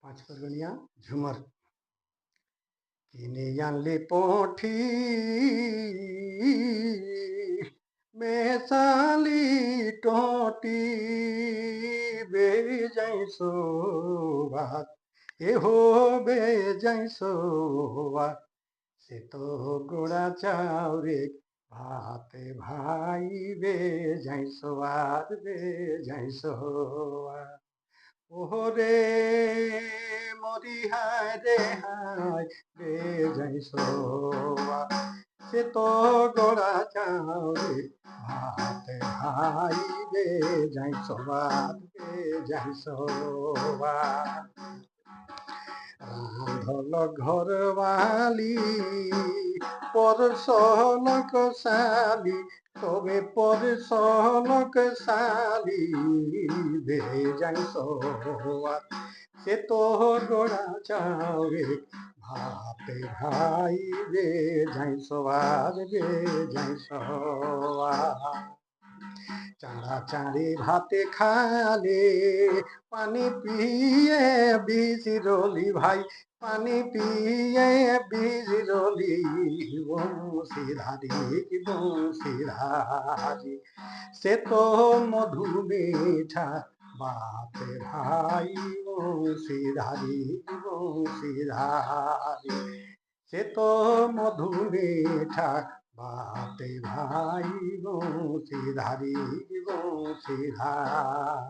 পাঁচফোড়নিয়া ঝুমর কিনে আনলি পঠি মেসালি টটি বেজাইছো ভাত এহো বেজাইছো ভাত সে তো গোড়া চাউরে ভাতে ভাই বেজাইছো ভাত বেজাইছো ভাত ওহরে মরি হায় রে হায় রে যাই সোয়া সে তো গোড়া চাউরে ভাতে হাই রে যাই সোয়াদ রে যাই সোয়া রান্ধল ঘরবালি পরশনক সালি তবে পরশনক সালি বেজাই সোয়াদ সে তো গোড়া চাউরে ভাতে ভাই রে যাই সোয়াদ রে যাই সোয়াদ চাঁড়া চাঁড়ি ভাতে খালে পানি পিয়ে বিজিরলি ভাই পানি পিয়ে বিজিরলি বংশীধারি সে তো মধু মিঠা বাপে ভাই বংশীধারি সে তো মধু মিঠা বাপে ভাই বংশীধারি বংশীধার